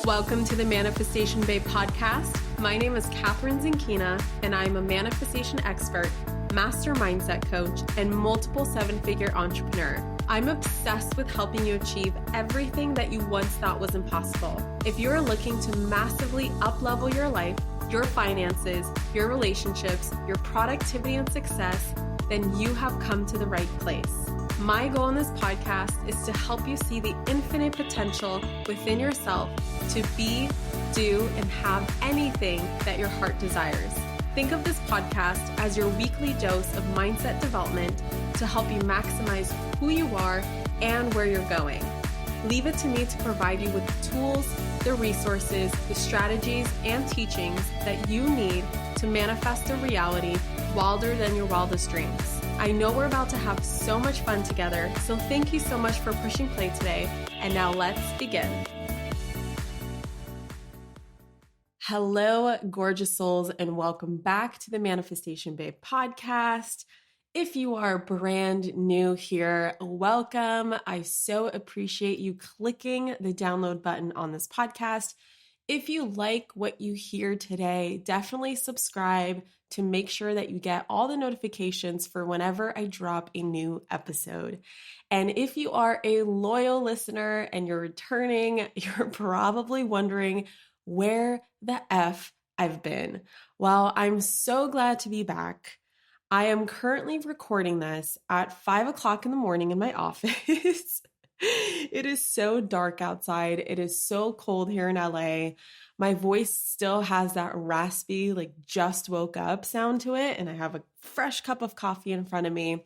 Welcome to the Manifestation Babe podcast. My name is Catherine Zinkina, and I'm a manifestation expert, master mindset coach, and multiple seven-figure entrepreneur. I'm obsessed with helping you achieve everything that you once thought was impossible. If you're looking to massively up-level your life, your finances, your relationships, your productivity and success, then you have come to the right place. My goal in this podcast is to help you see the infinite potential within yourself to be, do, and have anything that your heart desires. Think of this podcast as your weekly dose of mindset development to help you maximize who you are and where you're going. Leave it to me to provide you with the tools, the resources, the strategies, and teachings that you need to manifest a reality wilder than your wildest dreams. I know we're about to have so much fun together, so thank you so much for pushing play today. And now let's begin. Hello, gorgeous souls, and welcome back to the Manifestation Babe podcast. If you are brand new here, welcome. I so appreciate you clicking the download button on this podcast. If you like what you hear today, definitely subscribe to make sure that you get all the notifications for whenever I drop a new episode. And if you are a loyal listener and you're returning, you're probably wondering where the F I've been. Well, I'm so glad to be back. I am currently recording this at 5 o'clock in the morning in my office. It is so dark outside. It is so cold here in LA. My voice still has that raspy, like just woke up sound to it. And I have a fresh cup of coffee in front of me.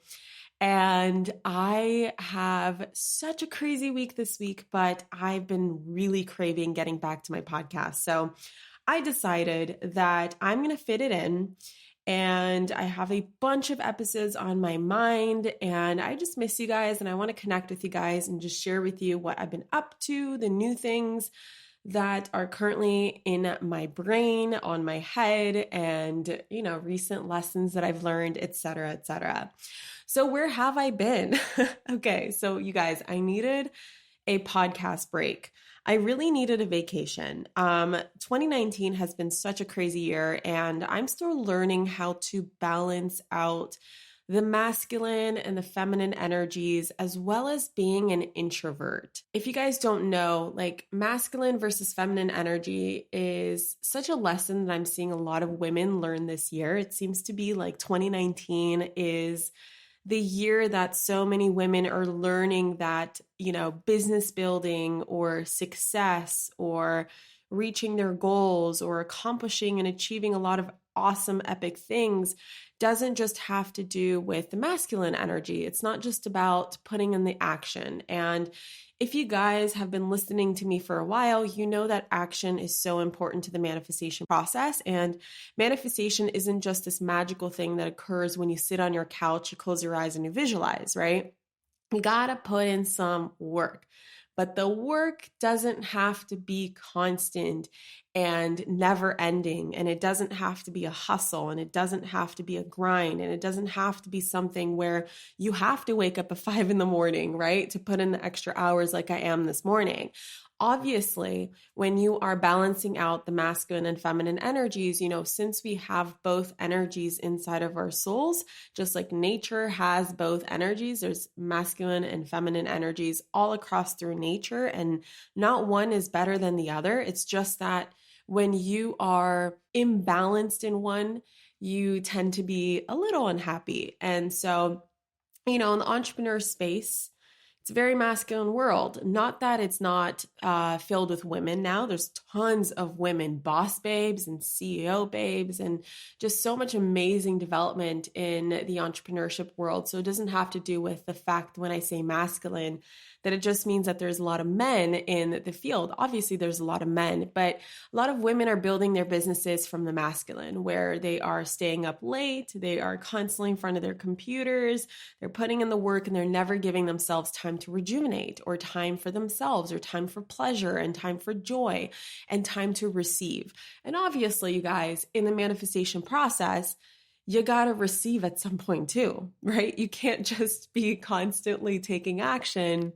And I have such a crazy week this week, but I've been really craving getting back to my podcast. So I decided that I'm going to fit it in. And I have a bunch of episodes on my mind, and I just miss you guys, and I want to connect with you guys and just share with you what I've been up to, the new things that are currently in my brain, on my head, and, recent lessons that I've learned, et cetera, et cetera. So where have I been? Okay, so you guys, I needed a podcast break. I really needed a vacation. 2019 has been such a crazy year, and I'm still learning how to balance out the masculine and the feminine energies, as well as being an introvert. If you guys don't know, masculine versus feminine energy is such a lesson that I'm seeing a lot of women learn this year. It seems to be like 2019 is the year that so many women are learning that, business building or success or reaching their goals or accomplishing and achieving a lot of awesome, epic things doesn't just have to do with the masculine energy. It's not just about putting in the action. And if you guys have been listening to me for a while, you know that action is so important to the manifestation process. And manifestation isn't just this magical thing that occurs when you sit on your couch, you close your eyes and you visualize, right? You gotta put in some work. But the work doesn't have to be constant and never ending. And it doesn't have to be a hustle, and it doesn't have to be a grind, and it doesn't have to be something where you have to wake up at 5 a.m, right? To put in the extra hours like I am this morning. Obviously, when you are balancing out the masculine and feminine energies, since we have both energies inside of our souls, just like nature has both energies, there's masculine and feminine energies all across through nature, and not one is better than the other. It's just that when you are imbalanced in one, you tend to be a little unhappy. And so, in the entrepreneur space, it's a very masculine world. Not that it's not filled with women now. There's tons of women, boss babes and CEO babes, and just so much amazing development in the entrepreneurship world. So it doesn't have to do with the fact when I say masculine that it just means that there's a lot of men in the field. Obviously, there's a lot of men, but a lot of women are building their businesses from the masculine, where they are staying up late, they are constantly in front of their computers, they're putting in the work, and they're never giving themselves time to rejuvenate, or time for themselves, or time for pleasure, and time for joy, and time to receive. And obviously, you guys, in the manifestation process, you got to receive at some point too, right? You can't just be constantly taking action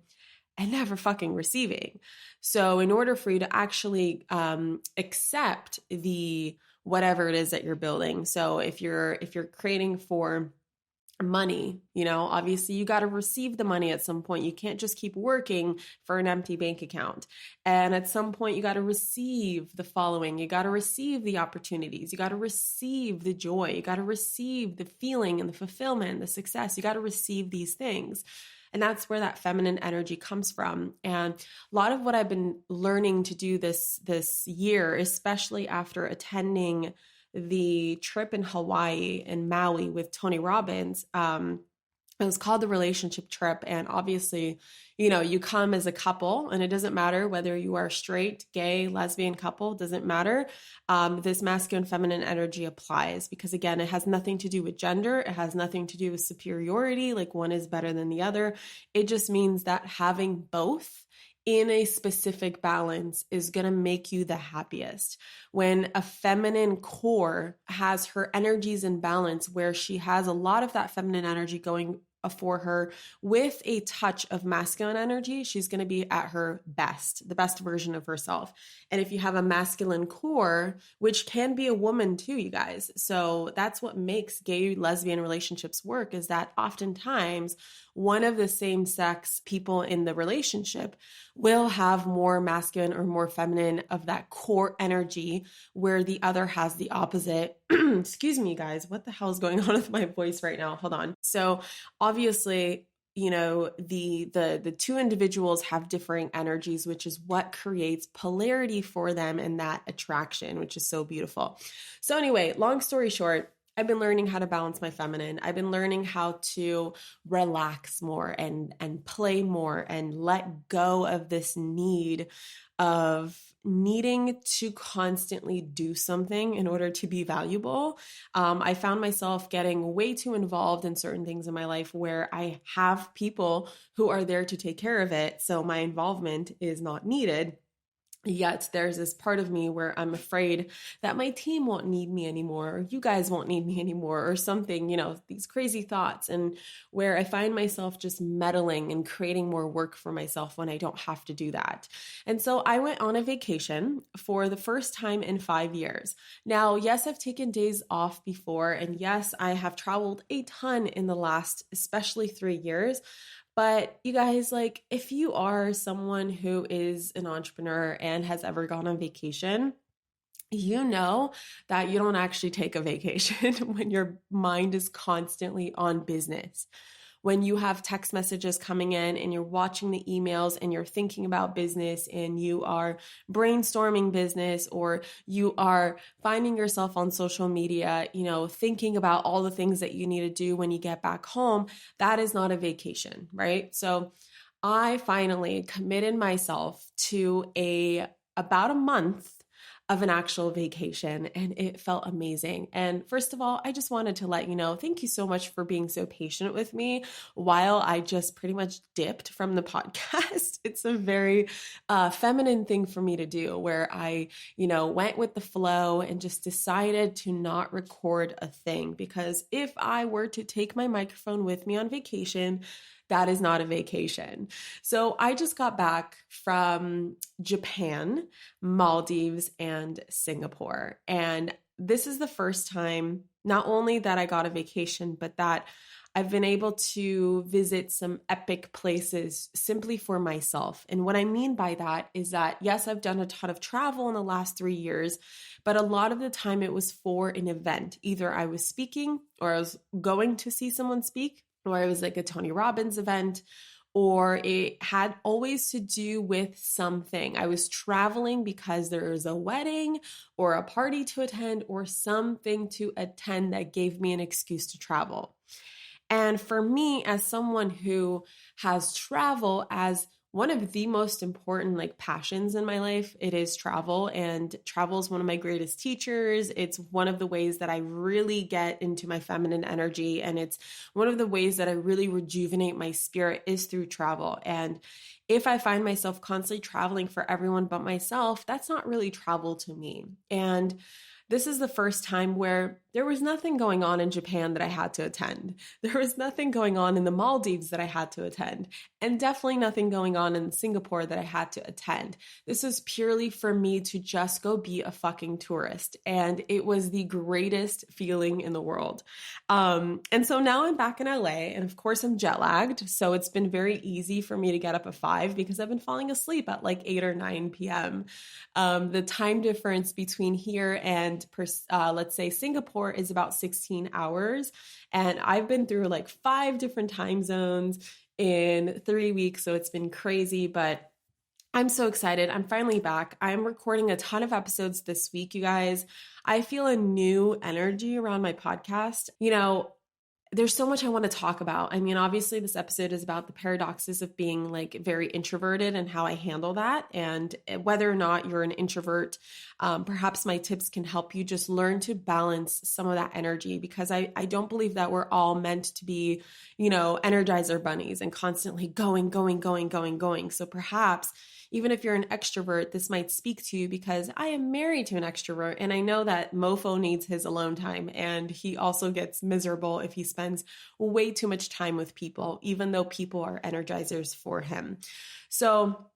and never fucking receiving. So in order for you to actually accept the whatever it is that you're building, so if you're creating for money, obviously you got to receive the money at some point. You can't just keep working for an empty bank account. And at some point you got to receive the following. You got to receive the opportunities. You got to receive the joy. You got to receive the feeling and the fulfillment, the success. You got to receive these things. And that's where that feminine energy comes from. And a lot of what I've been learning to do this year, especially after attending the trip in Hawaii and Maui with Tony Robbins, it was called the relationship trip. And obviously, you come as a couple, and it doesn't matter whether you are straight, gay, lesbian couple, doesn't matter. This masculine, feminine energy applies because, again, it has nothing to do with gender. It has nothing to do with superiority, like one is better than the other. It just means that having both in a specific balance is going to make you the happiest. When a feminine core has her energies in balance, where she has a lot of that feminine energy going for her with a touch of masculine energy, she's going to be at her best, the best version of herself. And if you have a masculine core, which can be a woman too, you guys. So that's what makes gay lesbian relationships work, is that oftentimes one of the same sex people in the relationship will have more masculine or more feminine of that core energy, where the other has the opposite. Excuse me, guys. What the hell is going on with my voice right now? Hold on. So obviously, the two individuals have differing energies, which is what creates polarity for them and that attraction, which is so beautiful. So anyway, long story short, I've been learning how to balance my feminine. I've been learning how to relax more and play more and let go of this need of needing to constantly do something in order to be valuable. I found myself getting way too involved in certain things in my life where I have people who are there to take care of it, so my involvement is not needed. Yet there's this part of me where I'm afraid that my team won't need me anymore, or you guys won't need me anymore, or something, these crazy thoughts, and where I find myself just meddling and creating more work for myself when I don't have to do that. And so I went on a vacation for the first time in 5 years. Now, yes, I've taken days off before, and yes, I have traveled a ton in the last, especially 3 years. But you guys, like, if you are someone who is an entrepreneur and has ever gone on vacation, you know that you don't actually take a vacation when your mind is constantly on business. When you have text messages coming in and you're watching the emails and you're thinking about business and you are brainstorming business, or you are finding yourself on social media, thinking about all the things that you need to do when you get back home, that is not a vacation, right? So I finally committed myself to about a month of an actual vacation, and it felt amazing. And first of all, I just wanted to let you know, thank you so much for being so patient with me while I just pretty much dipped from the podcast. It's a very feminine thing for me to do, where I, went with the flow and just decided to not record a thing, because if I were to take my microphone with me on vacation, that is not a vacation. So I just got back from Japan, Maldives, and Singapore. And this is the first time, not only that I got a vacation, but that I've been able to visit some epic places simply for myself. And what I mean by that is that, yes, I've done a ton of travel in the last 3 years, but a lot of the time it was for an event. Either I was speaking, or I was going to see someone speak, or it was like a Tony Robbins event, or it had always to do with something. I was traveling because there was a wedding or a party to attend or something to attend that gave me an excuse to travel. And for me, as someone who has travel as one of the most important passions in my life, it is travel. And travel is one of my greatest teachers. It's one of the ways that I really get into my feminine energy. And it's one of the ways that I really rejuvenate my spirit is through travel. And if I find myself constantly traveling for everyone but myself, that's not really travel to me. And this is the first time where there was nothing going on in Japan that I had to attend. There was nothing going on in the Maldives that I had to attend, and definitely nothing going on in Singapore that I had to attend. This was purely for me to just go be a fucking tourist. And it was the greatest feeling in the world. And so now I'm back in LA, and of course I'm jet lagged. So it's been very easy for me to get up at 5 because I've been falling asleep at like 8 or 9 p.m. The time difference between here and let's say Singapore is about 16 hours. And I've been through like 5 different time zones in 3 weeks. So it's been crazy, but I'm so excited. I'm finally back. I'm recording a ton of episodes this week, you guys. I feel a new energy around my podcast. There's so much I want to talk about. I mean, obviously this episode is about the paradoxes of being like very introverted and how I handle that. And whether or not you're an introvert, perhaps my tips can help you just learn to balance some of that energy, because I don't believe that we're all meant to be, energizer bunnies and constantly going. So perhaps even if you're an extrovert, this might speak to you, because I am married to an extrovert and I know that mofo needs his alone time, and he also gets miserable if he spends way too much time with people, even though people are energizers for him. So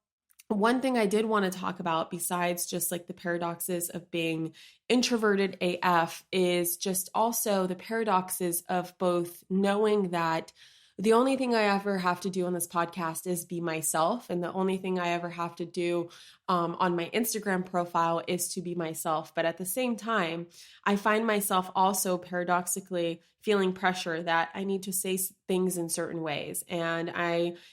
one thing I did want to talk about, besides just like the paradoxes of being introverted AF, is just also the paradoxes of both knowing that the only thing I ever have to do on this podcast is be myself. And the only thing I ever have to do on my Instagram profile is to be myself. But at the same time, I find myself also paradoxically feeling pressure that I need to say things in certain ways. And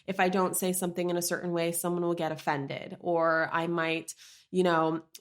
if I don't say something in a certain way, someone will get offended, or I might,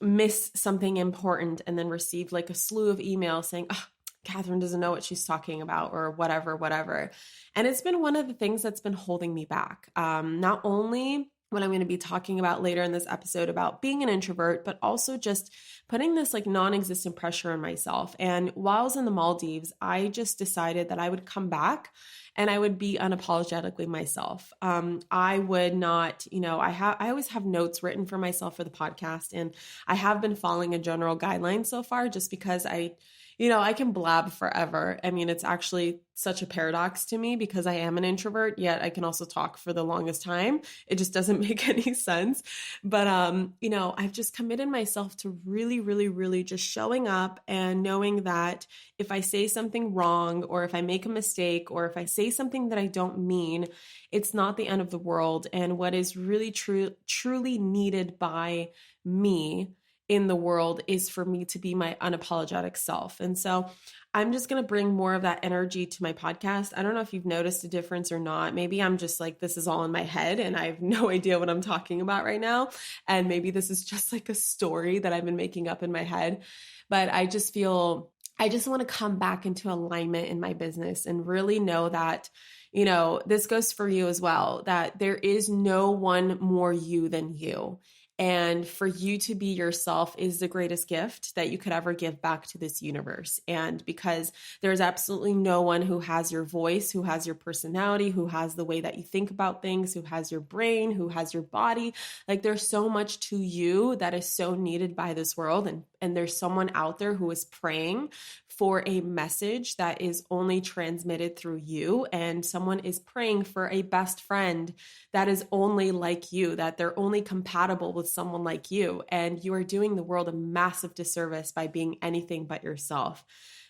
miss something important and then receive like a slew of emails saying, oh, Catherine doesn't know what she's talking about, or whatever. And it's been one of the things that's been holding me back. Not only what I'm going to be talking about later in this episode about being an introvert, but also just putting this like non-existent pressure on myself. And while I was in the Maldives, I just decided that I would come back and I would be unapologetically myself. I would not, I always have notes written for myself for the podcast, and I have been following a general guideline so far, just because I can blab forever. I mean, it's actually such a paradox to me, because I am an introvert, yet I can also talk for the longest time. It just doesn't make any sense. But, I've just committed myself to really, really, really just showing up and knowing that if I say something wrong, or if I make a mistake, or if I say something that I don't mean, it's not the end of the world. And what is really truly needed by me in the world is for me to be my unapologetic self. And so I'm just going to bring more of that energy to my podcast. I don't know if you've noticed a difference or not. Maybe I'm just like, this is all in my head and I have no idea what I'm talking about right now. And maybe this is just like a story that I've been making up in my head. But I just want to come back into alignment in my business and really know that, this goes for you as well, that there is no one more you than you. And for you to be yourself is the greatest gift that you could ever give back to this universe. And because there's absolutely no one who has your voice, who has your personality, who has the way that you think about things, who has your brain, who has your body. Like, there's so much to you that is so needed by this world. And there's someone out there who is praying for a message that is only transmitted through you. And someone is praying for a best friend that is only like you, that they're only compatible with someone like you. And you are doing the world a massive disservice by being anything but yourself.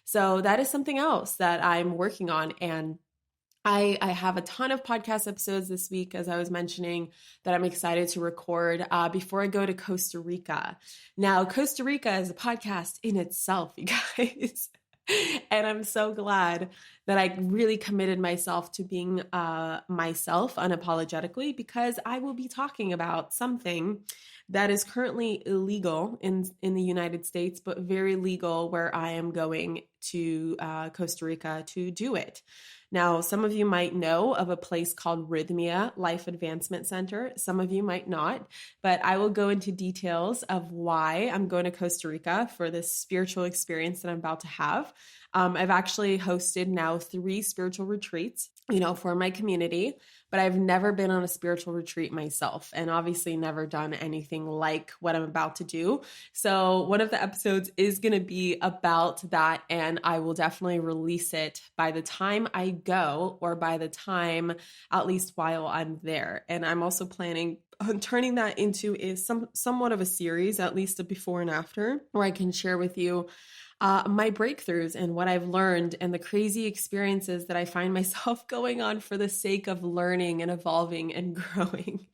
So that is something else that I'm working on. And I have a ton of podcast episodes this week, as I was mentioning, that I'm excited to record before I go to Costa Rica. Now, Costa Rica is a podcast in itself, you guys. And I'm so glad that I really committed myself to being myself unapologetically, because I will be talking about something that is currently illegal in the United States, but very legal where I am going to Costa Rica to do it. Now, some of you might know of a place called Rhythmia Life Advancement Center. Some of you might not, but I will go into details of why I'm going to Costa Rica for this spiritual experience that I'm about to have. I've actually hosted now 3 spiritual retreats, for my community. but I've never been on a spiritual retreat myself, and obviously never done anything like what I'm about to do. So one of the episodes is going to be about that, and I will definitely release it by the time I go, or by the time, at least while I'm there. And I'm also planning on turning that into somewhat of a series, at least a before and after, where I can share with you my breakthroughs and what I've learned and the crazy experiences that I find myself going on for the sake of learning and evolving and growing.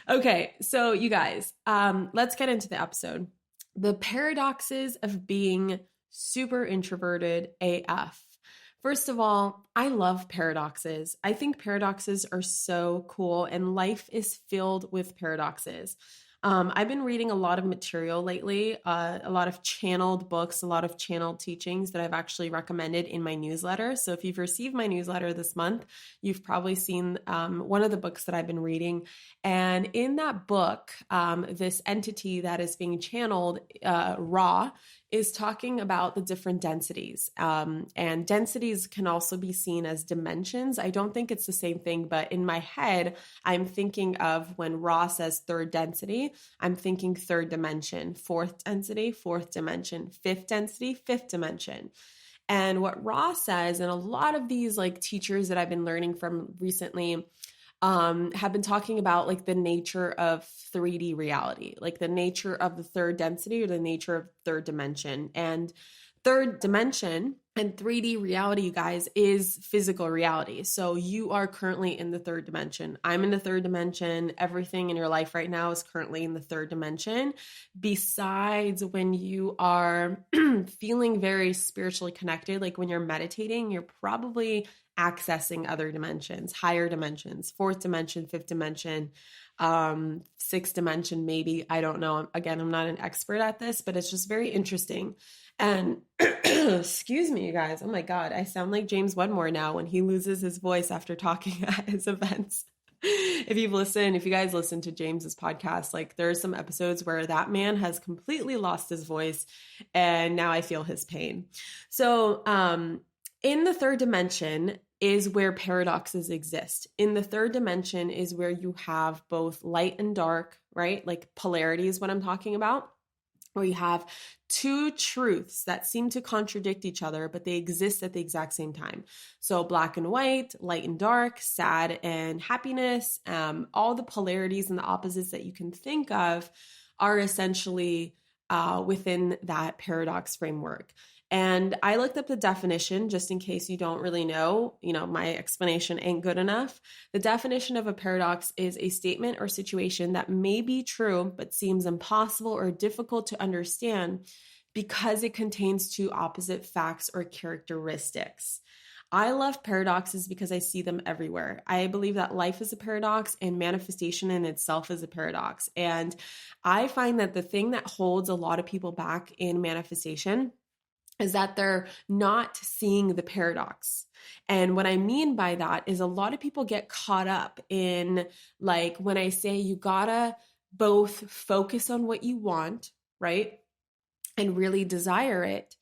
Okay, so you guys, let's get into the episode. The paradoxes of being super introverted AF. First of all, I love paradoxes. I think paradoxes are so cool, and life is filled with paradoxes. I've been reading a lot of material lately, a lot of channeled books, a lot of channeled teachings that I've actually recommended in my newsletter. So if you've received my newsletter this month, you've probably seen one of the books that I've been reading. And in that book, this entity that is being channeled, Ra, is talking about the different densities. And densities can also be seen as dimensions. I don't think it's the same thing, but in my head, I'm thinking of when Ra says third density, I'm thinking third dimension, fourth density, fourth dimension, fifth density, fifth dimension. And what Ra says, and a lot of these like teachers that I've been learning from recently, have been talking about like the nature of 3D reality, like the nature of the third density or the nature of third dimension. And third dimension and 3D reality, you guys, is physical reality. So you are currently in the third dimension. I'm in the third dimension. Everything in your life right now is currently in the third dimension. Besides when you are feeling very spiritually connected, like when you're meditating, you're probably accessing other dimensions, higher dimensions, fourth dimension, fifth dimension, sixth dimension, maybe. I don't know. Again, I'm not an expert at this, but it's just very interesting. And excuse me, you guys. Oh my God. I sound like James Wedmore now when he loses his voice after talking at his events. If you guys listen to James's podcast, like there are some episodes where that man has completely lost his voice, and now I feel his pain. So, in the third dimension is where paradoxes exist. In the third dimension is where you have both light and dark, right? Like polarity is what I'm talking about, where you have two truths that seem to contradict each other, but they exist at the exact same time. So black and white, light and dark, sad and happiness, all the polarities and the opposites that you can think of are essentially within that paradox framework. And I looked up the definition just in case you don't really know, my explanation ain't good enough. The definition of a paradox is a statement or situation that may be true, but seems impossible or difficult to understand because it contains two opposite facts or characteristics. I love paradoxes because I see them everywhere. I believe that life is a paradox and manifestation in itself is a paradox. And I find that the thing that holds a lot of people back in manifestation is that they're not seeing the paradox. And what I mean by that is a lot of people get caught up in, like, when I say you gotta both focus on what you want, right? And really desire it.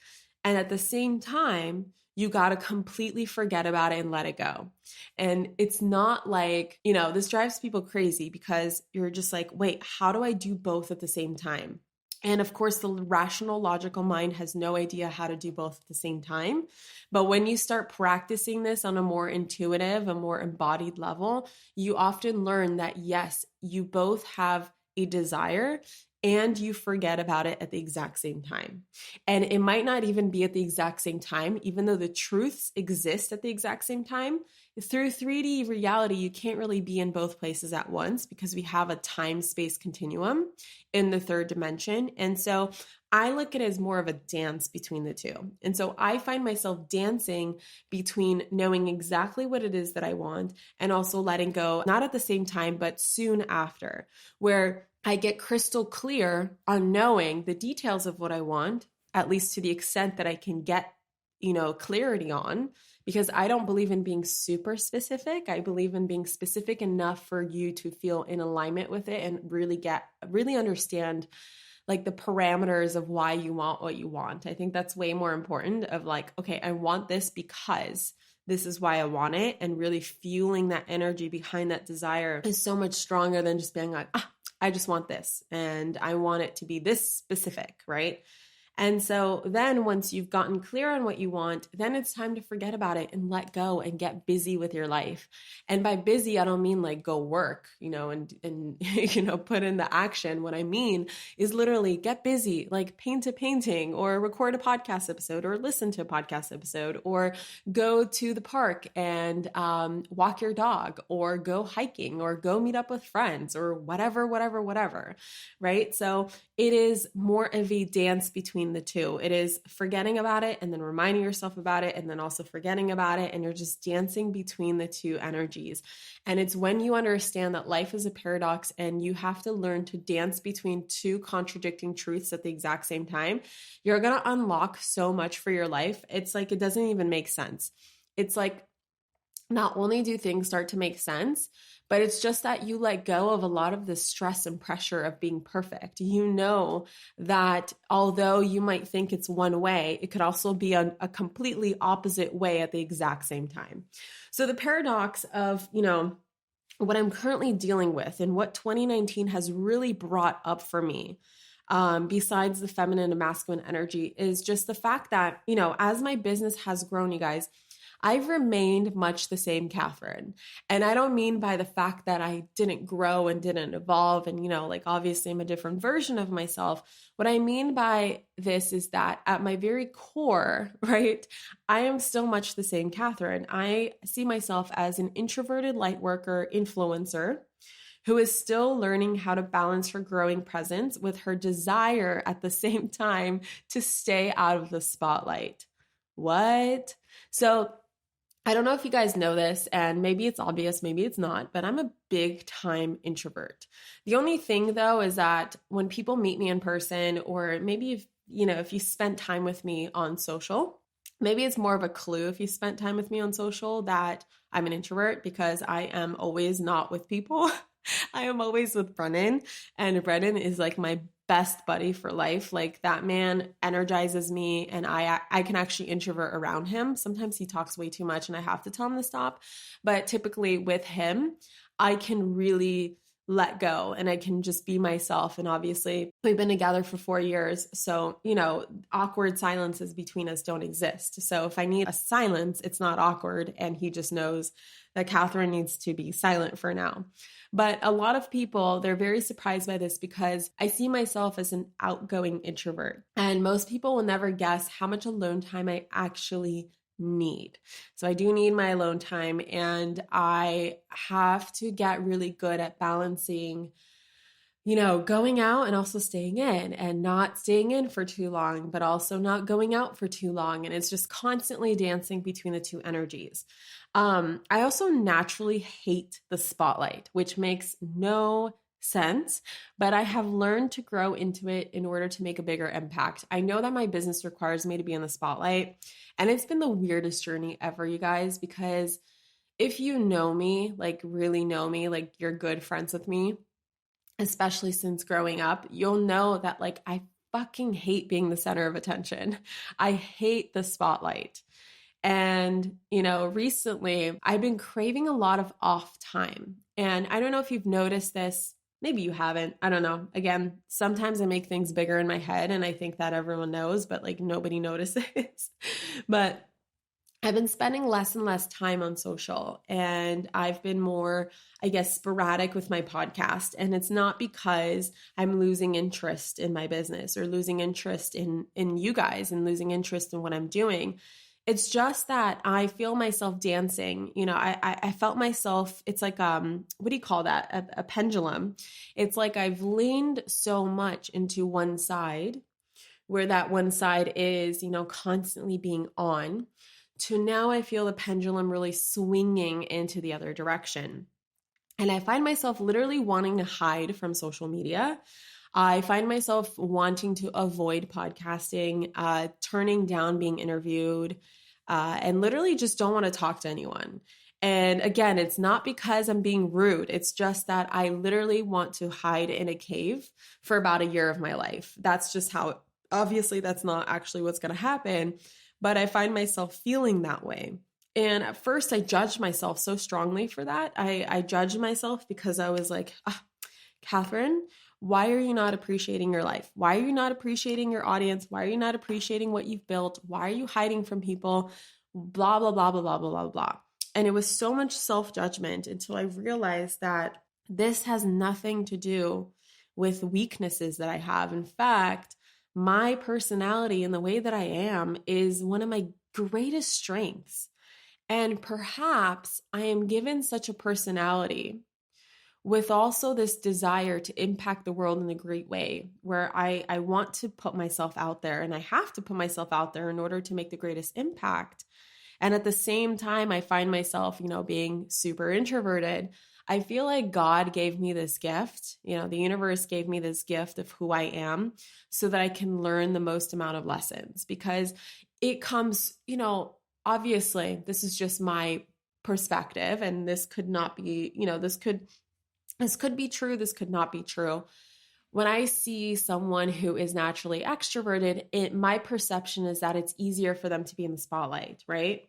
And at the same time, you got to completely forget about it and let it go. And it's not like, this drives people crazy because you're just like, wait, how do I do both at the same time? And of course, the rational, logical mind has no idea how to do both at the same time. But when you start practicing this on a more intuitive, a more embodied level, you often learn that, yes, you both have a desire and you forget about it at the exact same time. And it might not even be at the exact same time, even though the truths exist at the exact same time. Through 3D reality, you can't really be in both places at once because we have a time-space continuum in the third dimension. And so I look at it as more of a dance between the two. And so I find myself dancing between knowing exactly what it is that I want and also letting go, not at the same time, but soon after, where I get crystal clear on knowing the details of what I want, at least to the extent that I can get, clarity on, because I don't believe in being super specific. I believe in being specific enough for you to feel in alignment with it and really understand like the parameters of why you want what you want. I think that's way more important of like, okay, I want this because this is why I want it, and really fueling that energy behind that desire is so much stronger than just being like, I just want this and I want it to be this specific, right? And so then once you've gotten clear on what you want, then it's time to forget about it and let go and get busy with your life. And by busy, I don't mean like go work, and put in the action. What I mean is literally get busy, like paint a painting or record a podcast episode or listen to a podcast episode or go to the park and walk your dog or go hiking or go meet up with friends or whatever, right? So it is more of a dance between the two. It is forgetting about it and then reminding yourself about it and then also forgetting about it. And you're just dancing between the two energies. And it's when you understand that life is a paradox and you have to learn to dance between two contradicting truths at the exact same time, you're going to unlock so much for your life. It's like, it doesn't even make sense. It's like, not only do things start to make sense, but it's just that you let go of a lot of the stress and pressure of being perfect. You know that although you might think it's one way, it could also be a completely opposite way at the exact same time. So the paradox of, what I'm currently dealing with and what 2019 has really brought up for me, besides the feminine and masculine energy, is just the fact that, as my business has grown, you guys, I've remained much the same Catherine. And I don't mean by the fact that I didn't grow and didn't evolve and, obviously I'm a different version of myself. What I mean by this is that at my very core, right, I am still much the same Catherine. I see myself as an introverted light worker influencer who is still learning how to balance her growing presence with her desire at the same time to stay out of the spotlight. What? So I don't know if you guys know this, and maybe it's obvious, maybe it's not, but I'm a big time introvert. The only thing though is that when people meet me in person, or maybe if you spent time with me on social, maybe it's more of a clue if you spent time with me on social that I'm an introvert, because I am always not with people. I am always with Brennan, and Brennan is like my best buddy for life. Like, that man energizes me, and I can actually introvert around him. Sometimes he talks way too much and I have to tell him to stop. But typically with him, I can really let go and I can just be myself. And obviously we've been together for 4 years. So, awkward silences between us don't exist. So if I need a silence, it's not awkward. And he just knows that Catherine needs to be silent for now. But a lot of people, they're very surprised by this because I see myself as an outgoing introvert. And most people will never guess how much alone time I actually need. So I do need my alone time, and I have to get really good at balancing, going out and also staying in, and not staying in for too long, but also not going out for too long. And it's just constantly dancing between the two energies. I also naturally hate the spotlight, which makes no sense, but I have learned to grow into it in order to make a bigger impact. I know that my business requires me to be in the spotlight, and it's been the weirdest journey ever, you guys, because if you know me, like really know me, like you're good friends with me, especially since growing up, you'll know that like I fucking hate being the center of attention. I hate the spotlight. And, recently I've been craving a lot of off time. And I don't know if you've noticed this. Maybe you haven't. I don't know. Again, sometimes I make things bigger in my head and I think that everyone knows, but like nobody notices. But I've been spending less and less time on social, and I've been more, I guess, sporadic with my podcast. And it's not because I'm losing interest in my business or losing interest in you guys and losing interest in what I'm doing. It's just that I feel myself dancing. I felt myself, it's like, what do you call that? A pendulum. It's like I've leaned so much into one side, where that one side is, constantly being on, to now I feel the pendulum really swinging into the other direction. And I find myself literally wanting to hide from social media. I find myself wanting to avoid podcasting, turning down being interviewed, and literally just don't want to talk to anyone. And again, it's not because I'm being rude. It's just that I literally want to hide in a cave for about a year of my life. That's just how, obviously that's not actually what's going to happen, but I find myself feeling that way. And at first I judged myself so strongly for that. I judged myself because I was like, Catherine, why are you not appreciating your life? Why are you not appreciating your audience? Why are you not appreciating what you've built? Why are you hiding from people? Blah, blah, blah, blah, blah, blah, blah, blah. And it was so much self-judgment until I realized that this has nothing to do with weaknesses that I have. In fact, my personality and the way that I am is one of my greatest strengths. And perhaps I am given such a personality with also this desire to impact the world in a great way, where I want to put myself out there and I have to put myself out there in order to make the greatest impact. And at the same time, I find myself, being super introverted. I feel like God gave me this gift, the universe gave me this gift of who I am so that I can learn the most amount of lessons, because it comes, obviously, this is just my perspective, and this could not be, this could be true, this could not be true. When I see someone who is naturally extroverted, my perception is that it's easier for them to be in the spotlight, right?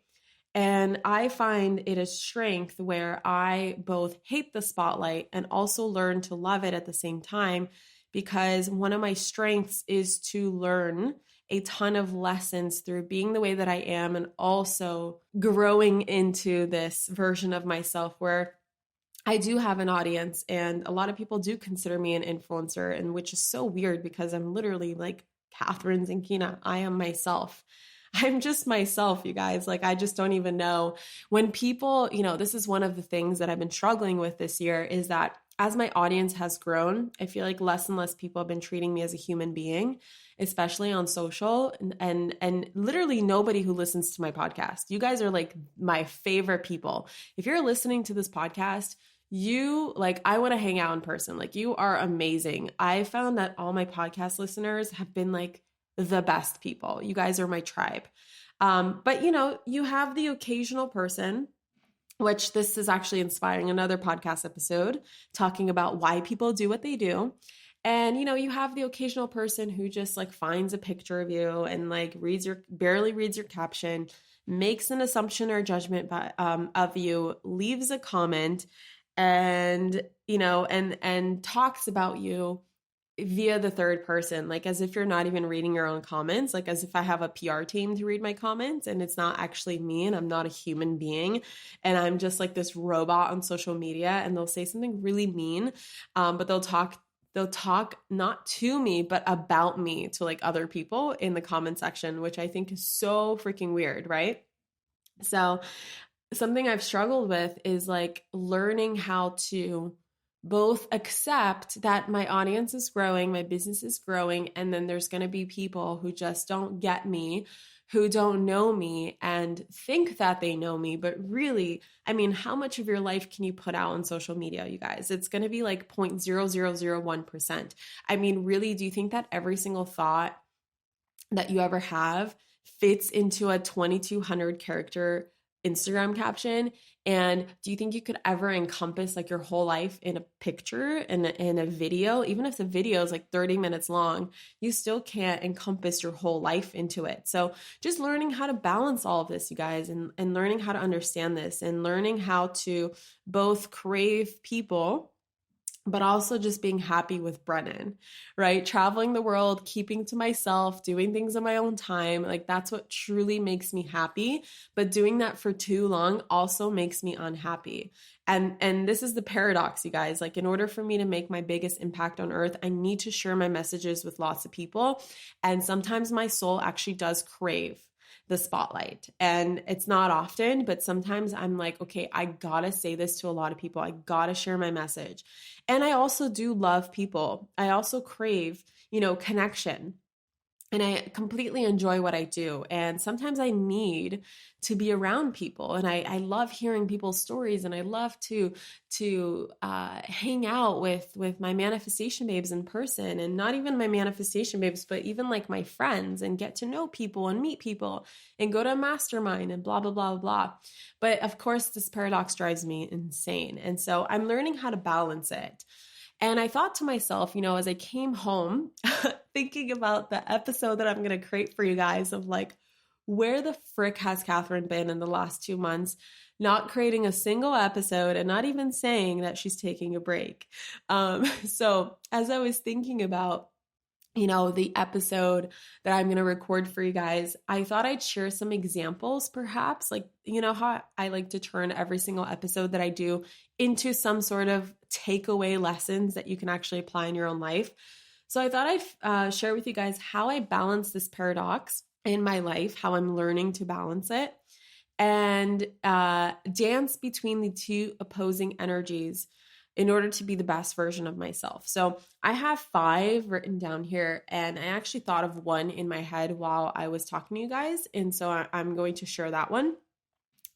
And I find it a strength where I both hate the spotlight and also learn to love it at the same time, because one of my strengths is to learn a ton of lessons through being the way that I am, and also growing into this version of myself where I do have an audience, and a lot of people do consider me an influencer, and which is so weird because I'm literally like Catherine Zinkina. I am myself. I'm just myself, you guys. Like, I just don't even know when people, this is one of the things that I've been struggling with this year, is that as my audience has grown, I feel like less and less people have been treating me as a human being, especially on social, and literally nobody who listens to my podcast. You guys are like my favorite people. If you're listening to this podcast, I want to hang out in person. Like, you are amazing. I found that all my podcast listeners have been like the best people. You guys are my tribe. But you have the occasional person, which this is actually inspiring another podcast episode talking about why people do what they do. And, you have the occasional person who just like finds a picture of you and like barely reads your caption, makes an assumption or judgment of you, leaves a comment, and talks about you via the third person, like as if you're not even reading your own comments, like as if I have a PR team to read my comments and it's not actually me, and I'm not a human being, and I'm just like this robot on social media. And they'll say something really mean, but they'll talk not to me but about me to like other people in the comment section, which I think is so freaking weird, right? So something I've struggled with is like learning how to both accept that my audience is growing, my business is growing, and then there's going to be people who just don't get me, who don't know me and think that they know me. But really, how much of your life can you put out on social media, you guys? It's going to be like 0.0001%. Really, do you think that every single thought that you ever have fits into a 2,200 character Instagram caption? And do you think you could ever encompass like your whole life in a picture and in a video? Even if the video is like 30 minutes long, you still can't encompass your whole life into it. So just learning how to balance all of this, you guys, and learning how to understand this, and learning how to both crave people, but also just being happy with Brennan, right? Traveling the world, keeping to myself, doing things on my own time. Like, that's what truly makes me happy. But doing that for too long also makes me unhappy. And this is the paradox, you guys. Like, in order for me to make my biggest impact on earth, I need to share my messages with lots of people. And sometimes my soul actually does crave the spotlight. And it's not often, but sometimes I'm like, okay, I gotta say this to a lot of people. I gotta share my message. And I also do love people. I also crave, connection. And I completely enjoy what I do. And sometimes I need to be around people. And I love hearing people's stories. And I love to hang out with my manifestation babes in person. And not even my manifestation babes, but even like my friends, and get to know people and meet people and go to a mastermind and blah, blah, blah, blah. But of course, this paradox drives me insane. And so I'm learning how to balance it. And I thought to myself, as I came home, thinking about the episode that I'm going to create for you guys of like, where the frick has Catherine been in the last 2 months, not creating a single episode and not even saying that she's taking a break? So as I was thinking about the episode that I'm going to record for you guys, I thought I'd share some examples, perhaps, like, how I like to turn every single episode that I do into some sort of takeaway lessons that you can actually apply in your own life. So I thought I'd share with you guys how I balance this paradox in my life, how I'm learning to balance it, and dance between the two opposing energies in order to be the best version of myself. So I have 5 written down here, and I actually thought of one in my head while I was talking to you guys. And so I'm going to share that one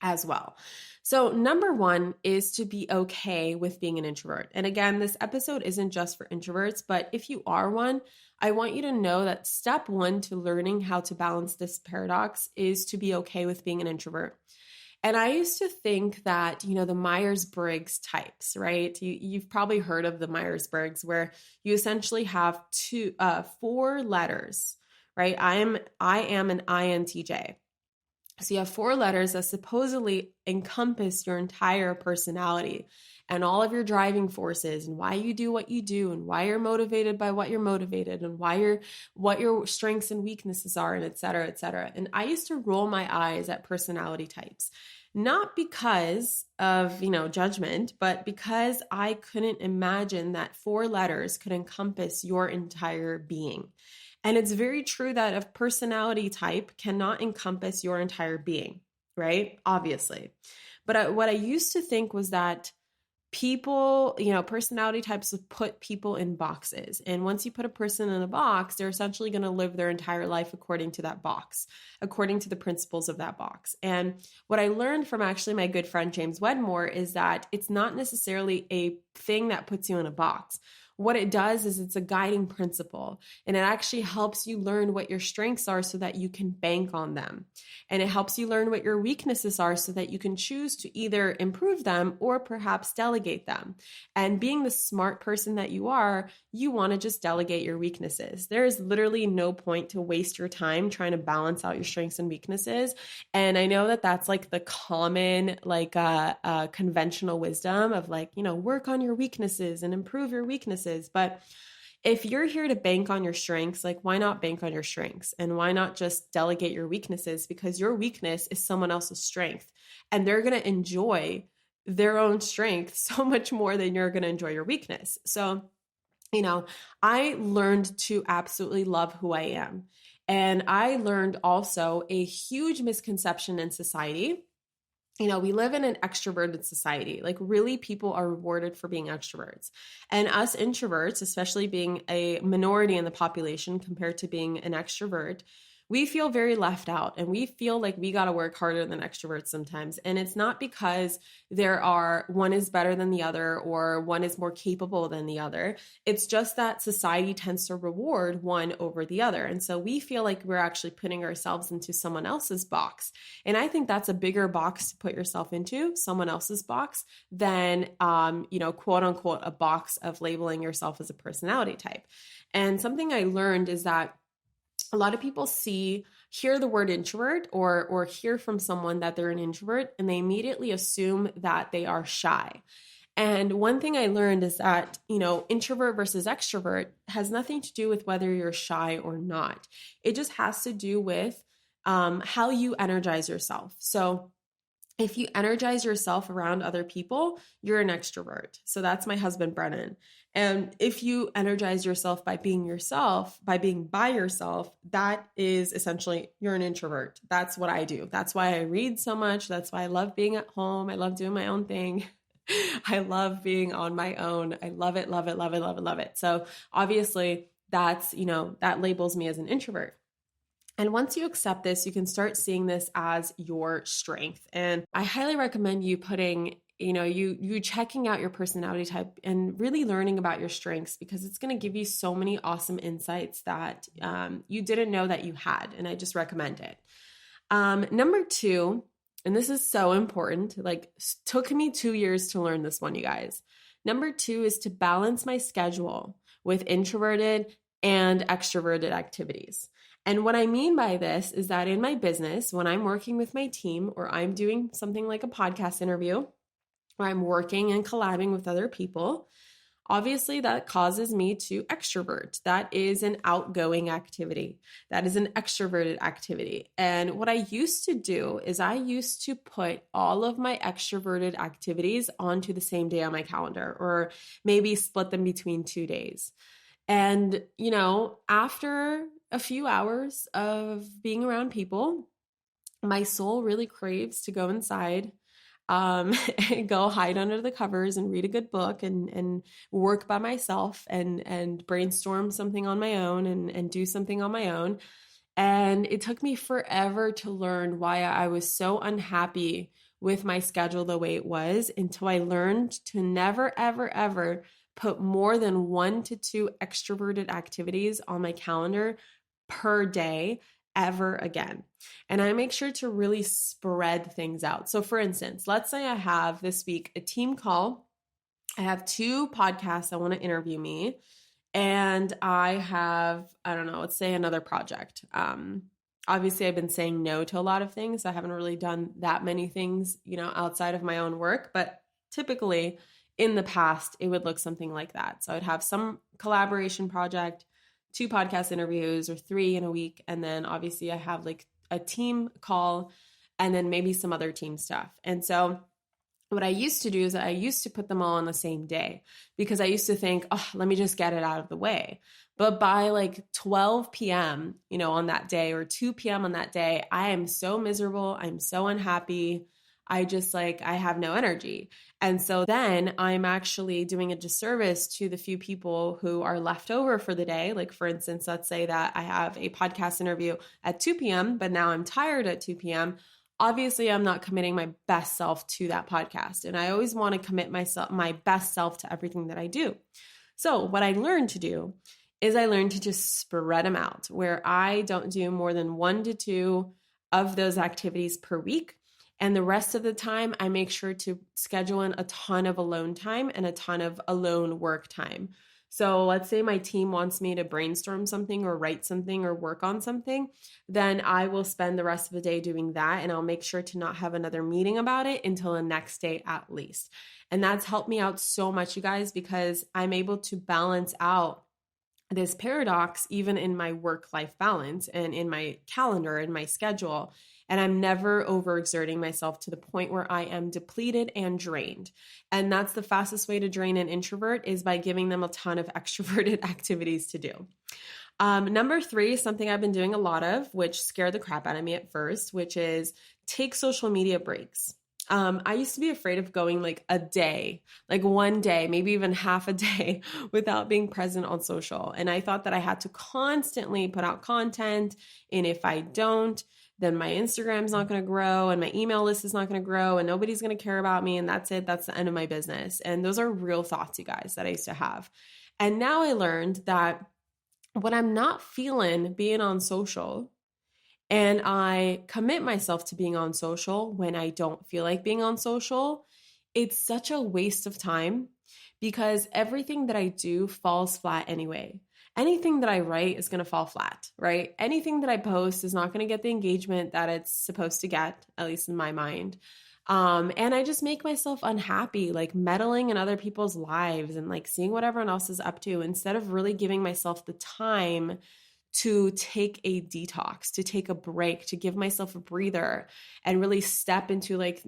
as well. So number 1 is to be okay with being an introvert. And again, this episode isn't just for introverts, but if you are one, I want you to know that step 1 to learning how to balance this paradox is to be okay with being an introvert. And I used to think that, the Myers-Briggs types, right? You've probably heard of the Myers-Briggs, where you essentially have 4 letters, right? I am an INTJ. So you have 4 letters that supposedly encompass your entire personality and all of your driving forces and why you do what you do and why you're motivated by what you're motivated and what your strengths and weaknesses are, and et cetera, et cetera. And I used to roll my eyes at personality types, not because of, judgment, but because I couldn't imagine that 4 letters could encompass your entire being. And it's very true that a personality type cannot encompass your entire being, right? Obviously. But what I used to think was that people, personality types would put people in boxes. And once you put a person in a box, they're essentially going to live their entire life according to that box, according to the principles of that box. And what I learned from actually my good friend James Wedmore is that it's not necessarily a thing that puts you in a box. What it does is it's a guiding principle, and it actually helps you learn what your strengths are so that you can bank on them. And it helps you learn what your weaknesses are so that you can choose to either improve them or perhaps delegate them. And being the smart person that you are, you want to just delegate your weaknesses. There is literally no point to waste your time trying to balance out your strengths and weaknesses. And I know that that's like the common, conventional wisdom of work on your weaknesses and improve your weaknesses. But if you're here to bank on your strengths, why not bank on your strengths? And why not just delegate your weaknesses? Because your weakness is someone else's strength, and they're going to enjoy their own strength so much more than you're going to enjoy your weakness. So, I learned to absolutely love who I am. And I learned also a huge misconception in society. We live in an extroverted society. Really, people are rewarded for being extroverts. And us introverts, especially being a minority in the population compared to being an extrovert, we feel very left out, and we feel like we got to work harder than extroverts sometimes. And it's not because one is better than the other or one is more capable than the other. It's just that society tends to reward one over the other. And so we feel like we're actually putting ourselves into someone else's box. And I think that's a bigger box to put yourself into, someone else's box, than, quote unquote, a box of labeling yourself as a personality type. And something I learned is that a lot of people hear the word introvert or hear from someone that they're an introvert, and they immediately assume that they are shy. And one thing I learned is that, introvert versus extrovert has nothing to do with whether you're shy or not. It just has to do with how you energize yourself. So if you energize yourself around other people, you're an extrovert. So that's my husband, Brennan. And if you energize yourself by being by yourself, that is essentially, you're an introvert. That's what I do. That's why I read so much. That's why I love being at home. I love doing my own thing. I love being on my own. I love it, love it, love it, love it, love it. So obviously that's, that labels me as an introvert. And once you accept this, you can start seeing this as your strength. And I highly recommend you putting, you checking out your personality type and really learning about your strengths, because it's going to give you so many awesome insights that you didn't know that you had. And I just recommend it. Number 2, and this is so important, took me 2 years to learn this one, you guys. Number 2 is to balance my schedule with introverted and extroverted activities. And what I mean by this is that in my business, when I'm working with my team or I'm doing something like a podcast interview, or I'm working and collabing with other people, obviously that causes me to extrovert. That is an outgoing activity. That is an extroverted activity. And what I used to do is I used to put all of my extroverted activities onto the same day on my calendar, or maybe split them between 2 days. And, after a few hours of being around people, my soul really craves to go inside, go hide under the covers and read a good book and work by myself and brainstorm something on my own and do something on my own. And it took me forever to learn why I was so unhappy with my schedule the way it was, until I learned to never, ever, ever put more than 1 to 2 extroverted activities on my calendar per day ever again. And I make sure to really spread things out. So for instance, let's say I have this week a team call. I have 2 podcasts that want to interview me. And I have, I don't know, let's say another project. Obviously I've been saying no to a lot of things. I haven't really done that many things, outside of my own work, but typically in the past, it would look something like that. So I'd have some collaboration project, 2 podcast interviews, or 3 in a week. And then obviously I have like a team call and then maybe some other team stuff. And so what I used to do is I used to put them all on the same day, because I used to think, oh, let me just get it out of the way. But by like 12 p.m., on that day, or 2 p.m. on that day, I am so miserable. I'm so unhappy. I have no energy. And so then I'm actually doing a disservice to the few people who are left over for the day. Like for instance, let's say that I have a podcast interview at 2 p.m., but now I'm tired at 2 p.m. Obviously, I'm not committing my best self to that podcast. And I always want to commit my best self to everything that I do. So what I learned to do is I learned to just spread them out, where I don't do more than 1 to 2 of those activities per week. And the rest of the time, I make sure to schedule in a ton of alone time and a ton of alone work time. So let's say my team wants me to brainstorm something or write something or work on something, then I will spend the rest of the day doing that. And I'll make sure to not have another meeting about it until the next day at least. And that's helped me out so much, you guys, because I'm able to balance out this paradox even in my work-life balance and in my calendar and my schedule. And I'm never overexerting myself to the point where I am depleted and drained. And that's the fastest way to drain an introvert, is by giving them a ton of extroverted activities to do. Number 3, something I've been doing a lot of, which scared the crap out of me at first, which is take social media breaks. I used to be afraid of going like a day, like 1 day, maybe even half a day without being present on social. And I thought that I had to constantly put out content. And if I don't, then my Instagram's not going to grow and my email list is not going to grow and nobody's going to care about me. And that's it. That's the end of my business. And those are real thoughts, you guys, that I used to have. And now I learned that when I'm not feeling being on social, and I commit myself to being on social when I don't feel like being on social, it's such a waste of time, because everything that I do falls flat anyway. Anything that I write is going to fall flat, right? Anything that I post is not going to get the engagement that it's supposed to get, at least in my mind. And I just make myself unhappy, like meddling in other people's lives and like seeing what everyone else is up to, instead of really giving myself the time to take a detox, to take a break, to give myself a breather and really step into like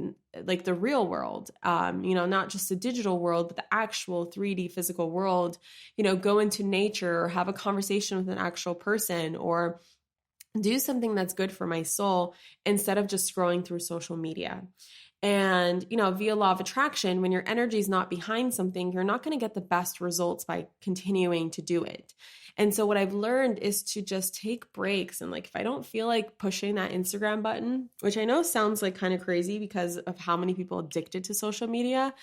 the real world, not just the digital world, but the actual 3D physical world, go into nature or have a conversation with an actual person or do something that's good for my soul instead of just scrolling through social media. And, via law of attraction, when your energy is not behind something, you're not going to get the best results by continuing to do it. And so what I've learned is to just take breaks. And like, if I don't feel like pushing that Instagram button, which I know sounds like kind of crazy because of how many people are addicted to social media,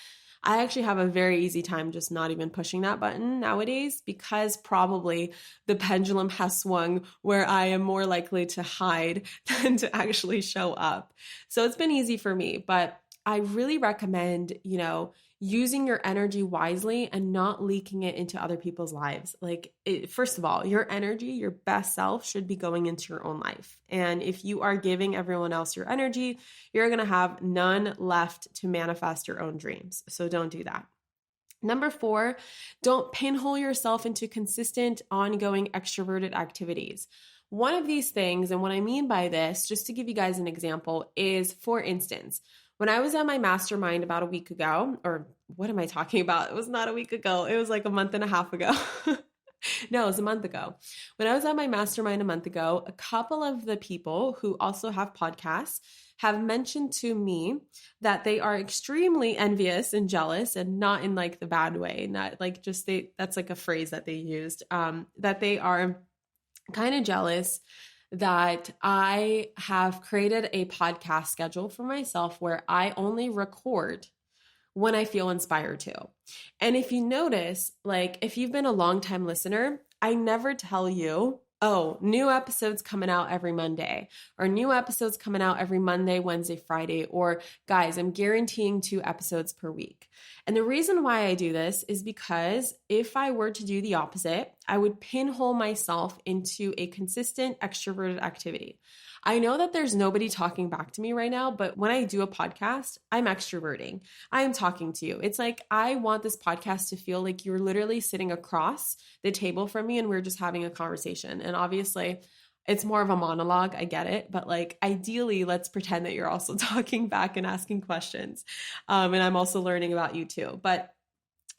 I actually have a very easy time just not even pushing that button nowadays, because probably the pendulum has swung where I am more likely to hide than to actually show up. So it's been easy for me. But I really recommend, using your energy wisely and not leaking it into other people's lives. First of all, your energy, your best self should be going into your own life. And if you are giving everyone else your energy, you're going to have none left to manifest your own dreams. So don't do that. Number 4, don't pinhole yourself into consistent, ongoing extroverted activities. One of these things, and what I mean by this, just to give you guys an example, is, for instance, when I was at my mastermind about a week ago, or what am I talking about? It was not a week ago. It was like a month and a half ago. No, it was a month ago. When I was at my mastermind a month ago, a couple of the people who also have podcasts have mentioned to me that they are extremely envious and jealous, and not in like the bad way, not like just that's like a phrase that they used, that they are kind of jealous that I have created a podcast schedule for myself where I only record when I feel inspired to. And if you notice, like if you've been a longtime listener, I never tell you, oh, new episodes coming out every Monday, or new episodes coming out every Monday, Wednesday, Friday, or guys, I'm guaranteeing 2 episodes per week. And the reason why I do this is because if I were to do the opposite, I would pinhole myself into a consistent extroverted activity. I know that there's nobody talking back to me right now, but when I do a podcast, I'm extroverting. I am talking to you. It's like I want this podcast to feel like you're literally sitting across the table from me and we're just having a conversation. And obviously, it's more of a monologue. I get it. But like ideally, let's pretend that you're also talking back and asking questions. And I'm also learning about you too. But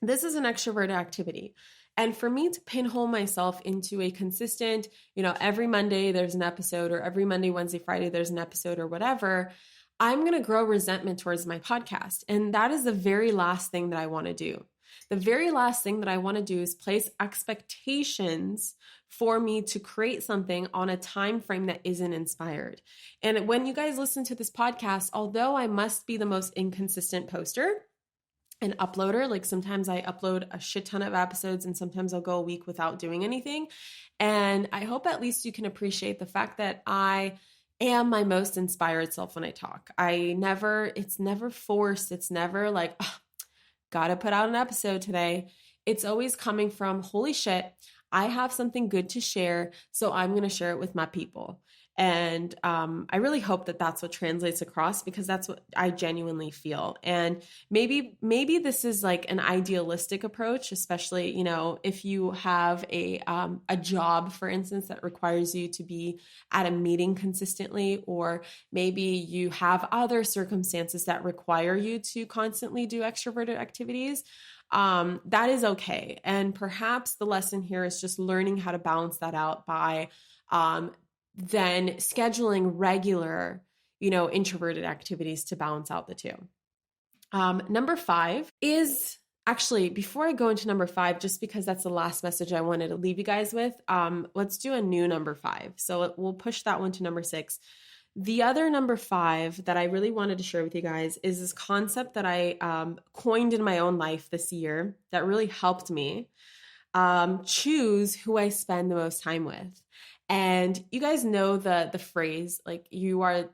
this is an extroverted activity. And for me to pinhole myself into a consistent, every Monday there's an episode, or every Monday, Wednesday, Friday there's an episode, or whatever, I'm going to grow resentment towards my podcast. And that is the very last thing that I want to do. The very last thing that I want to do is place expectations for me to create something on a time frame that isn't inspired. And when you guys listen to this podcast, although I must be the most inconsistent poster and uploader, like sometimes I upload a shit ton of episodes and sometimes I'll go a week without doing anything. And I hope at least you can appreciate the fact that I am my most inspired self when I talk. It's never forced. It's never like, oh, gotta put out an episode today. It's always coming from, holy shit, I have something good to share, so I'm going to share it with my people. And I really hope that that's what translates across, because that's what I genuinely feel. And maybe this is like an idealistic approach, especially, if you have a job, for instance, that requires you to be at a meeting consistently, or maybe you have other circumstances that require you to constantly do extroverted activities. That is okay. And perhaps the lesson here is just learning how to balance that out by then scheduling regular, introverted activities to balance out the two. Number 5 is actually, before I go into number 5, just because that's the last message I wanted to leave you guys with, let's do a new number 5. So we'll push that one to number 6. The other number 5 that I really wanted to share with you guys is this concept that I coined in my own life this year that really helped me choose who I spend the most time with. And you guys know the phrase, like you are,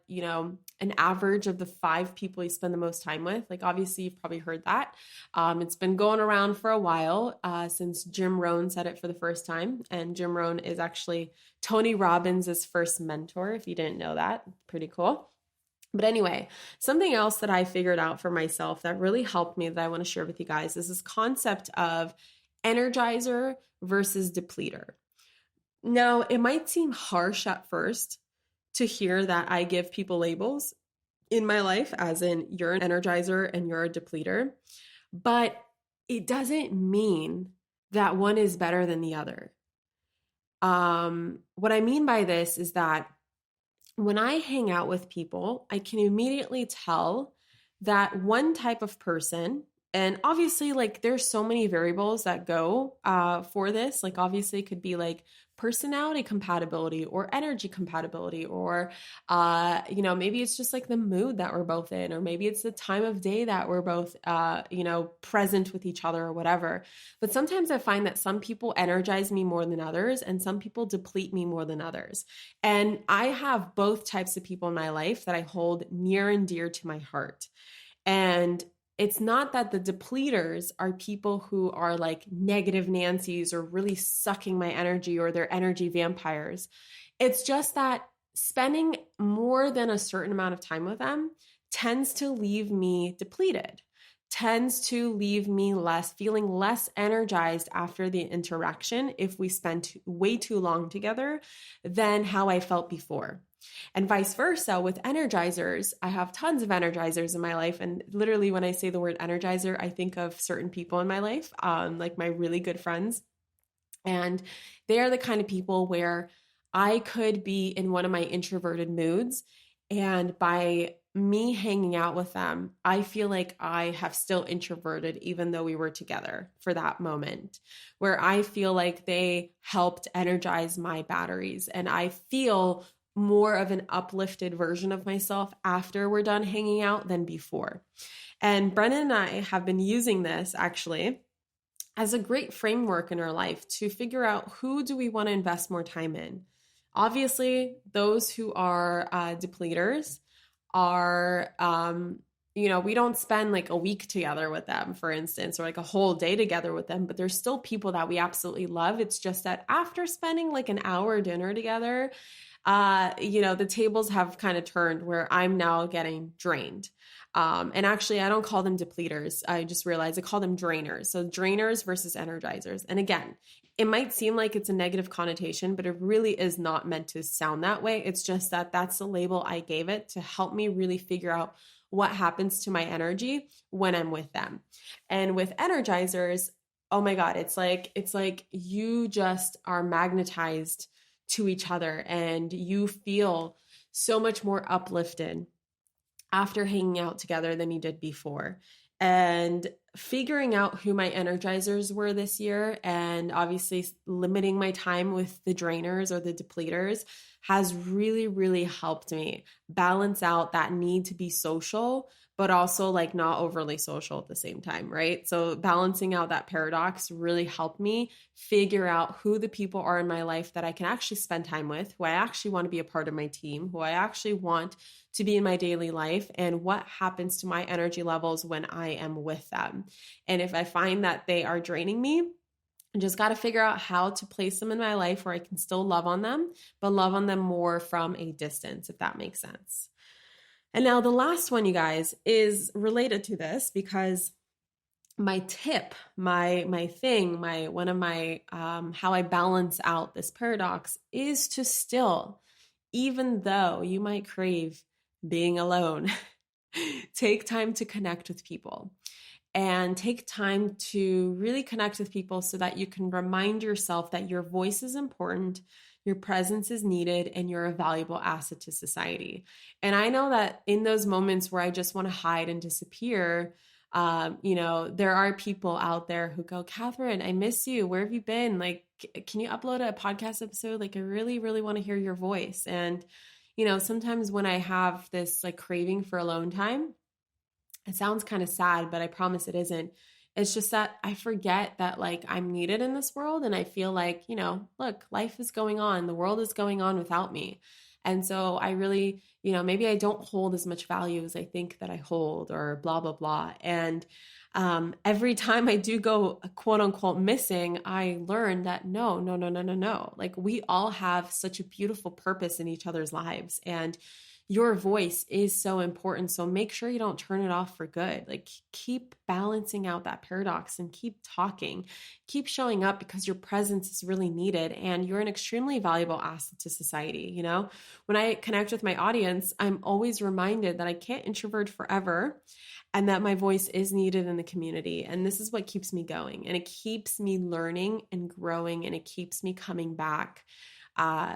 an average of the 5 people you spend the most time with. Like obviously you've probably heard that. It's been going around for a while since Jim Rohn said it for the first time. And Jim Rohn is actually Tony Robbins' first mentor, if you didn't know that. Pretty cool. But anyway, something else that I figured out for myself that really helped me that I want to share with you guys is this concept of energizer versus depleter. Now, it might seem harsh at first to hear that I give people labels in my life, as in you're an energizer and you're a depleter, but it doesn't mean that one is better than the other. What I mean by this is that when I hang out with people, I can immediately tell that one type of person, and obviously like there's so many variables that go for this, like obviously it could be like personality compatibility or energy compatibility, or maybe it's just like the mood that we're both in, or maybe it's the time of day that we're both present with each other or whatever. But sometimes I find that some people energize me more than others and some people deplete me more than others. And I have both types of people in my life that I hold near and dear to my heart. And it's not that the depleters are people who are like negative Nancy's or really sucking my energy or they're energy vampires. It's just that spending more than a certain amount of time with them tends to leave me depleted, tends to leave me feeling less energized after the interaction if we spend way too long together than how I felt before. And vice versa with energizers. I have tons of energizers in my life. And literally, when I say the word energizer, I think of certain people in my life, like my really good friends. And they are the kind of people where I could be in one of my introverted moods. And by me hanging out with them, I feel like I have still introverted, even though we were together for that moment, where I feel like they helped energize my batteries. And I feel more of an uplifted version of myself after we're done hanging out than before. And Brennan and I have been using this actually as a great framework in our life to figure out who do we want to invest more time in. Obviously, those who are depleters are, we don't spend like a week together with them, for instance, or like a whole day together with them, but there's still people that we absolutely love. It's just that after spending like an hour dinner together, the tables have kind of turned where I'm now getting drained. And actually, I don't call them depleters. I just realized I call them drainers. So drainers versus energizers. And again, it might seem like it's a negative connotation, but it really is not meant to sound that way. It's just that that's the label I gave it to help me really figure out what happens to my energy when I'm with them. And with energizers, oh my God, it's like you just are magnetized to each other and you feel so much more uplifted after hanging out together than you did before. And figuring out who my energizers were this year and obviously limiting my time with the drainers or the depleters has really, really helped me balance out that need to be social, but also like not overly social at the same time, right? So balancing out that paradox really helped me figure out who the people are in my life that I can actually spend time with, who I actually want to be a part of my team, who I actually want to be in my daily life, and what happens to my energy levels when I am with them. And if I find that they are draining me, I just got to figure out how to place them in my life where I can still love on them, but love on them more from a distance, if that makes sense. And now the last one, you guys, is related to this because my tip, my thing, one of my how I balance out this paradox is to still, even though you might crave being alone, take time to connect with people and take time to really connect with people so that you can remind yourself that your voice is important, your presence is needed, and you're a valuable asset to society. And I know that in those moments where I just want to hide and disappear, there are people out there who go, Catherine, I miss you. Where have you been? Like, can you upload a podcast episode? Like, I really, really want to hear your voice. And, sometimes when I have this like craving for alone time, it sounds kind of sad, but I promise it isn't. It's just that I forget that like I'm needed in this world. And I feel like, look, life is going on. The world is going on without me. And so I really, maybe I don't hold as much value as I think that I hold or blah, blah, blah. And every time I do go quote unquote missing, I learn that no. Like we all have such a beautiful purpose in each other's lives. And your voice is so important. So make sure you don't turn it off for good. Like keep balancing out that paradox and keep talking, keep showing up because your presence is really needed and you're an extremely valuable asset to society. When I connect with my audience, I'm always reminded that I can't introvert forever and that my voice is needed in the community. And this is what keeps me going. And it keeps me learning and growing and it keeps me coming back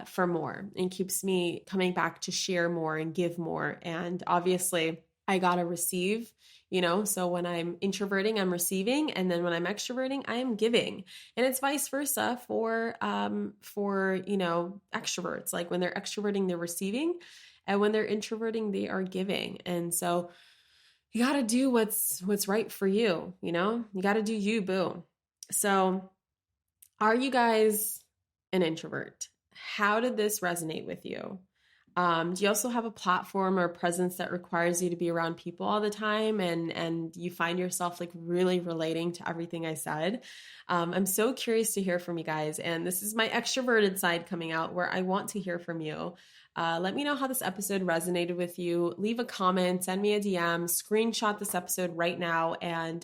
for more and keeps me coming back to share more and give more. And obviously I got to receive, so when I'm introverting, I'm receiving. And then when I'm extroverting, I am giving. And it's vice versa for extroverts. Like when they're extroverting, they're receiving. And when they're introverting, they are giving. And so you got to do what's right for you. You got to do you, boo. So are you guys an introvert? How did this resonate with you? Do you also have a platform or presence that requires you to be around people all the time and you find yourself like really relating to everything I said? I'm so curious to hear from you guys. And this is my extroverted side coming out where I want to hear from you. Let me know how this episode resonated with you. Leave a comment, send me a DM, screenshot this episode right now, and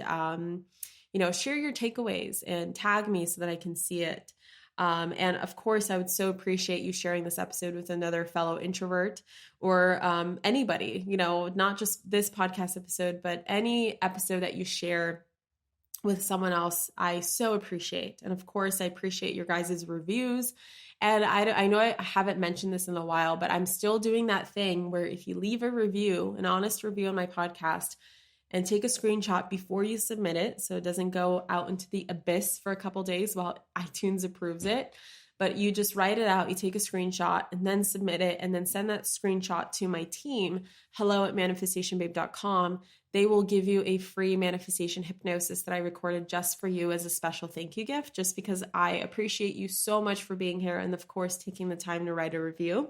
share your takeaways and tag me so that I can see it. And of course, I would so appreciate you sharing this episode with another fellow introvert or anybody, not just this podcast episode, but any episode that you share with someone else, I so appreciate. And of course, I appreciate your guys' reviews. And I know I haven't mentioned this in a while, but I'm still doing that thing where if you leave a review, an honest review on my podcast, and take a screenshot before you submit it so it doesn't go out into the abyss for a couple days while iTunes approves it. But you just write it out, you take a screenshot and then submit it and then send that screenshot to my team, hello@manifestationbabe.com. They will give you a free manifestation hypnosis that I recorded just for you as a special thank you gift, just because I appreciate you so much for being here and of course taking the time to write a review.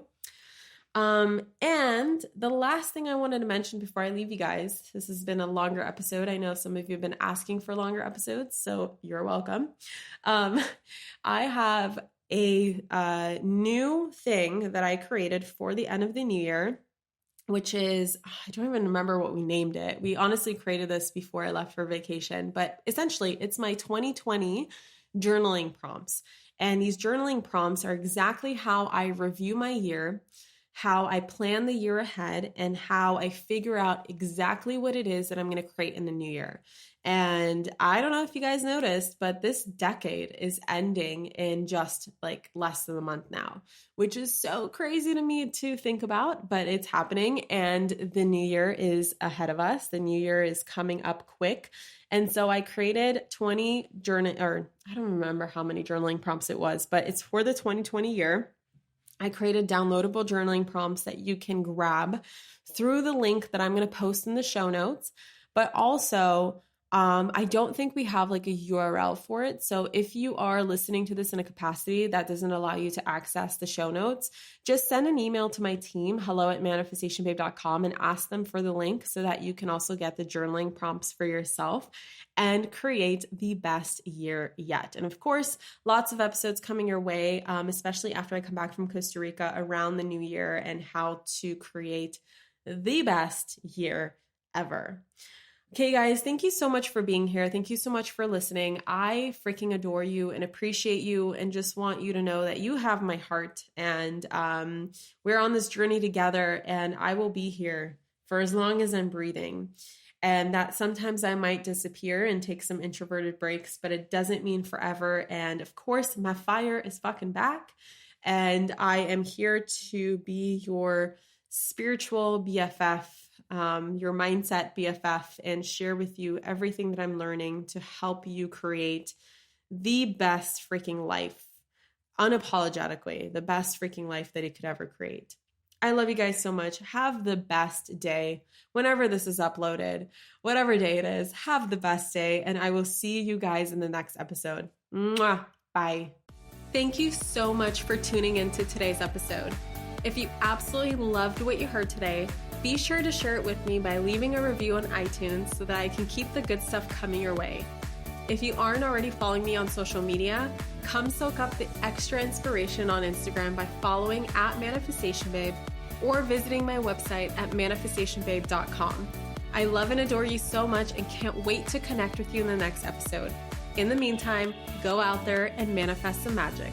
And the last thing I wanted to mention before I leave you guys, this has been a longer episode. I know some of you have been asking for longer episodes, so you're welcome. I have a new thing that I created for the end of the new year, which is, I don't even remember what we named it. We honestly created this before I left for vacation, but essentially it's my 2020 journaling prompts. And these journaling prompts are exactly how I review my year, how I plan the year ahead, and how I figure out exactly what it is that I'm going to create in the new year. And I don't know if you guys noticed, but this decade is ending in just like less than a month now, which is so crazy to me to think about, but it's happening and the new year is ahead of us. The new year is coming up quick. And so I created 20 I don't remember how many journaling prompts it was, but it's for the 2020 year. I created downloadable journaling prompts that you can grab through the link that I'm going to post in the show notes. But also, I don't think we have like a URL for it. So if you are listening to this in a capacity that doesn't allow you to access the show notes, just send an email to my team, hello@manifestationbabe.com, and ask them for the link so that you can also get the journaling prompts for yourself and create the best year yet. And of course, lots of episodes coming your way, especially after I come back from Costa Rica around the new year and how to create the best year ever. Okay, guys, thank you so much for being here. Thank you so much for listening. I freaking adore you and appreciate you and just want you to know that you have my heart and we're on this journey together and I will be here for as long as I'm breathing. And that sometimes I might disappear and take some introverted breaks, but it doesn't mean forever. And of course, my fire is fucking back and I am here to be your spiritual BFF, your mindset BFF, and share with you everything that I'm learning to help you create the best freaking life, unapologetically, the best freaking life that you could ever create. I love you guys so much. Have the best day. Whenever this is uploaded, whatever day it is, have the best day, and I will see you guys in the next episode. Mwah. Bye. Thank you so much for tuning into today's episode. If you absolutely loved what you heard today, be sure to share it with me by leaving a review on iTunes so that I can keep the good stuff coming your way. If you aren't already following me on social media, come soak up the extra inspiration on Instagram by following @ManifestationBabe or visiting my website at manifestationbabe.com. I love and adore you so much and can't wait to connect with you in the next episode. In the meantime, go out there and manifest some magic.